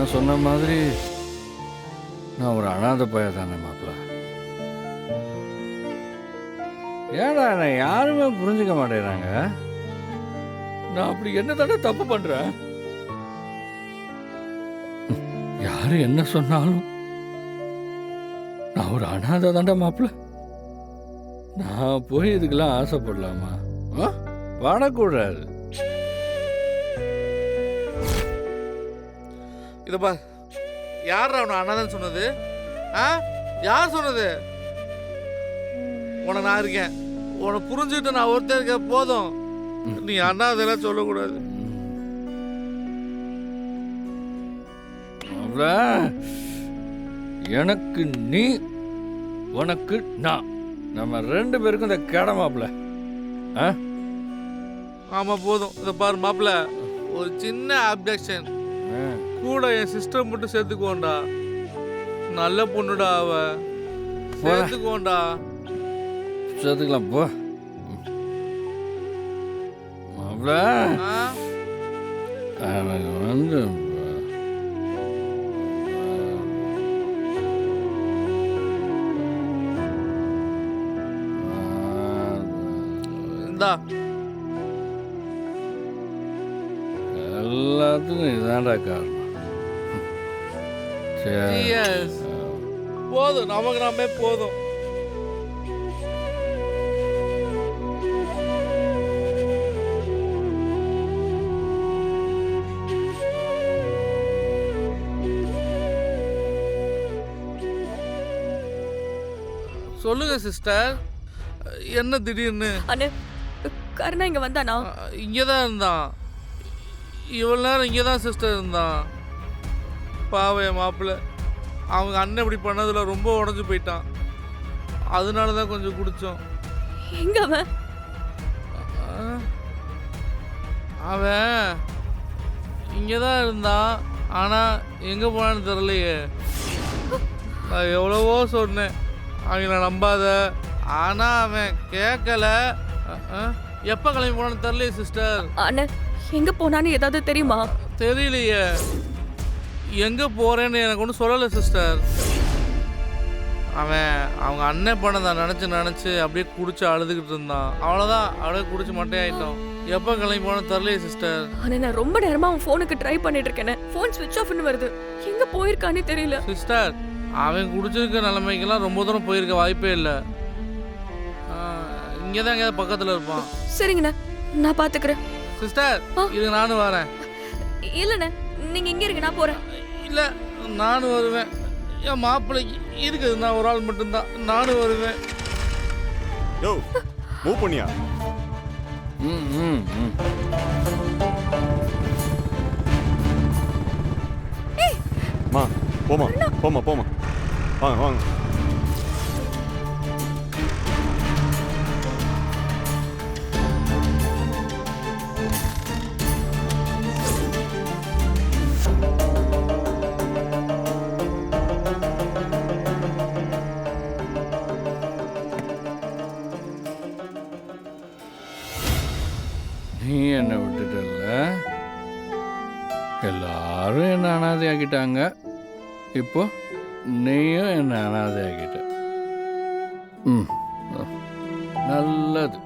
நான் சொன்ன மாதிரி நான் ஒரு அனாதை பைய தானே மாப்பிள்ள. ஏடா என்னை யாருமே புரிஞ்சுக்க மாட்டேறாங்க. நான் அப்படி என்ன தானே தப்பு பண்றேன்? யாரு என்ன சொன்னாலும் நான் ஒரு அனாதை தாண்டா மாப்பிள்ள. நான் போய் இதுக்கெல்லாம் ஆசைப்படலாமா? படக்கூடாது. இதப்பா, யார் அவனை அண்ணாதான் சொன்னது? யார் சொன்னது? உனக்கு நான் இருக்கேன், உன்னை புரிஞ்சுக்கிட்டு நான் ஒருத்தர் இருக்க போதும். நீ அண்ணாதெல்லாம் சொல்லக்கூடாது. எனக்கு நீ, உனக்கு நான், நம்ம 2 பேருக்கும் இந்த கேட மாப்பிள்ள. ஆமா போதும். இதை பாரு மாப்பிள்ள, ஒரு சின்ன அப்டக்ஷன் கூட என் சிஸ்டர் மட்டும் சேர்த்துக்கோண்டா. நல்ல பொண்ணுடா அவ, சேர்த்துக்கோண்டா. சேர்த்துக்கலாம் போ மாப்பிள்ள. எனக்கு வந்து இந்தா, எல்லாத்துக்கும் இதான்டா காரணம். போதும், நமக்கு நாமே போதும். சொல்லுங்க சிஸ்டர், என்ன திடீர்னு? அண்ணே, கருணா இங்க வந்தானா? இங்கதான் இருந்தான். இவ்வளவு நேரம் இங்கதான் சிஸ்டர் இருந்தான். பாவைய மாப்பிள்ள, அவங்க அண்ணன் இப்படி பண்ணதுல ரொம்ப உடஞ்சு போயிட்டான். அதனாலதான் கொஞ்சம் குடிச்சோம். எங்க அவன்? அவன் இங்கதான் இருந்தான், ஆனா எங்க போனான்னு தெரியலையே. நான் எவ்வளவோ சொன்னேன் அவங்கள நம்பாத, ஆனா அவன் கேட்கல. எப்ப கிளம்பி போனான்னு தெரியலையே சிஸ்டர். அண்ணே, எங்க போனான்னு ஏதாவது தெரியுமா? தெரியலையே, எங்க போறேன்னு எனக்கு ஒன்றும் சொல்லலை சிஸ்டர். அவன் அவங்க அண்ணன் பண்ணதை நினச்சி அப்படியே குடிச்சு அழுதுகிட்டு இருந்தான். அவ்வளோதான், அப்படியே குடிச்சு மட்டே ஆயிட்டோம். எப்போ கிளம்பி போனோம் தெரியலையே சிஸ்டர். ஆனால் நான் ரொம்ப நேரமா அவன் ஃபோனுக்கு ட்ரை பண்ணிட்டு இருக்கேன். ஃபோன் ஸ்விட்ச் ஆஃப்னு வருது. எங்க போயிருக்கானே தெரியல சிஸ்டர். அவன் குடிச்சிருக்க நிலைமைக்கெல்லாம் ரொம்ப தூரம் போயிருக்க வாய்ப்பே இல்லை. இங்கே தான் எங்கேயாவது பக்கத்தில் இருப்பான். சரிங்கண்ணா, நான் பார்த்துக்கிறேன். சிஸ்டர், இது நானும் வரேன். இல்லைண்ணே, நீங்க இங்கே இருங்க, நான் போறேன். இல்லை, நானும் வருவேன். என் மாப்பிள்ளைக்கு இருக்குது, நான் ஒரு ஆள் மட்டும்தான். நானும் வருவேன். யோ, மூவ் பண்ணியா? மா, போமா போமா போமா, வாங்க வாங்க. நீ என்னை விட்டுட்டல்ல, எல்லாரும் என்னை அனாதையாக்கிட்டாங்க. இப்போ நீயும் என்னை அனாதையாக்கிட்ட. நல்லது.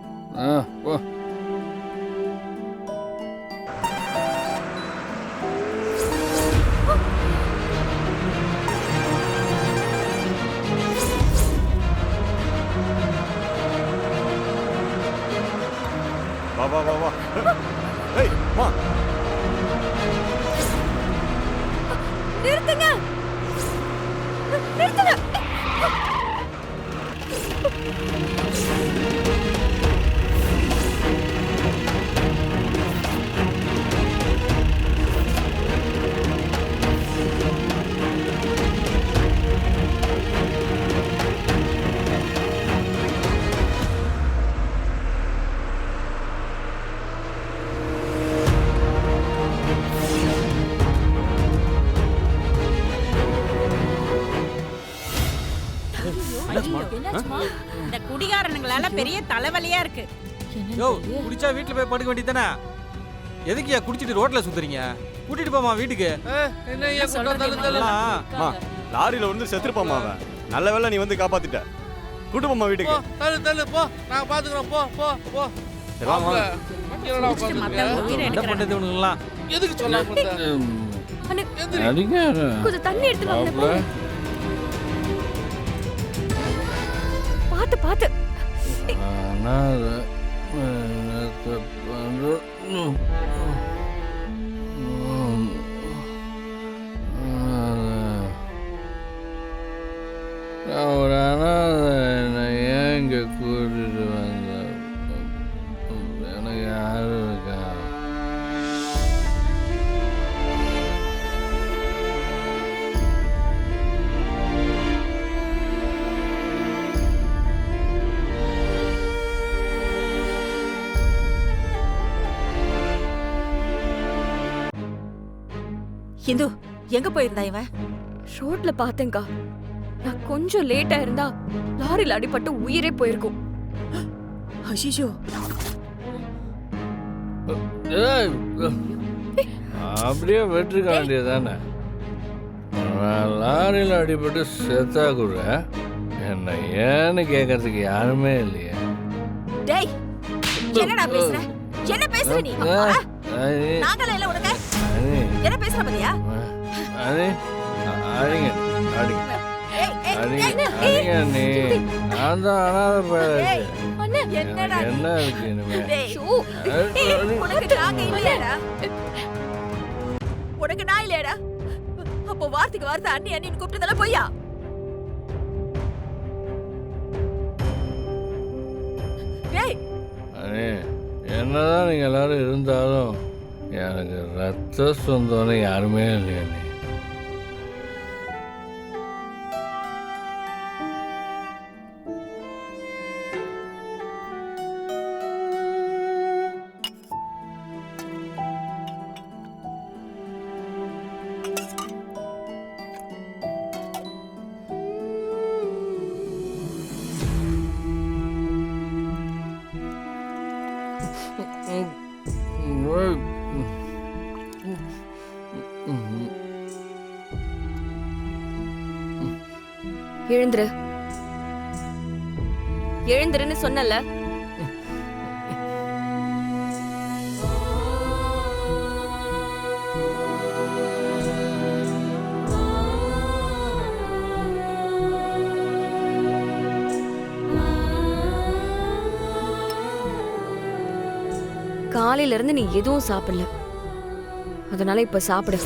போ. வா வா வா வா. ஏய், மா. நிறுத்துங்க, நிறுத்துங்க. இந்த குடிகாரனுங்களால பெரிய தலைவலியா இருக்கு. யோ, குடிச்சா வீட்ல போய் படுக்க வேண்டியதானே? எதுக்கு குடிச்சிட்டு ரோட்ல சுத்துறீங்க? கூட்டிட்டு போமா வீட்டுக்கு. என்ன ஐயா கொண்டா தள்ளு தள்ளு. அம்மா லாரியில வந்து செத்துருப்பாம்மா அவன். நல்ல வேளை நீ வந்து காப்பாத்திட்ட. கூட்டு போம்மா போ வீட்டுக்கு. தள்ளு தள்ளு போ, நாங்க பாத்துக்கிறோம். போ போ போ. சரி, வாங்க, வாங்க. என்னடா குடிச்சிட்டு பாத்துக்க? மத்தவங்க உயிரை என்ன எடுக்கிறாங்க. பண்றது இவனுங்கலாம்? எதுக்கு சொல்லாம இருந்த? அண்ணே எந்திரி. அடிக்காத கொஞ்சம் தண்ணி எடுத்து வாங்க மாப்ள. பாத்து பாத்து அனாதை என்னத்த பண்ற? நான் ஒரு அனாதை, என்னை ஏன் இங்க கூட்டிட்டு வந்த? எனக்கு யாரும் இருக்கா? இந்து எங்க போயிருந்தா இவன்? ரோட்ல பார்த்தேன்க்கா. நான் கொஞ்சம் லேட்டா இருந்தா லாரில அடிபட்டு உயிரே போயிருக்கும். அஷிஷோ, ஏய், அப்படியே வெற்றிக்க வேண்டியதானே. நான் லாரியில் அடிபட்டு செத்தா கூட என்ன ஏன்னு கேட்கறதுக்கு யாருமே இல்லையே. டேய் என்னடா பேசுற? என்ன பேசுற நீ? அனி, நாங்களே இல்ல உனக்கு. அனி, என்ன பேசுற பாத்தியா? அனி, அடிங்க, அடிங்க, ஏய் ஏய் அடிங்க, அடிங்க நீ. நான் தான் அனாதை பேராச்சு. அண்ணே என்னடா எனக்கு நீ? என்ன இருக்கு இனிமே? டேய் ஷூ. உனக்கு நாங்க இல்லையாடா? உனக்கு நான் இல்லையாடா? அப்போ வார்த்தைக்கு வார்த்தை அண்ணி அண்ணின்னு கூப்பிட்டதெல்லாம் பொய்யா? டேய் அனி, என்னதான் நீங்க எல்லாரும் இருந்தாலும் எனக்கு ரத்த சொந்தம்னு யாருமே இல்லையா நீ. எழுந்துரு எழுந்துருன்னு சொன்னல. காலையில இருந்து நீ எதுவும் சாப்பிடல, அதனால இப்ப சாப்பிடு.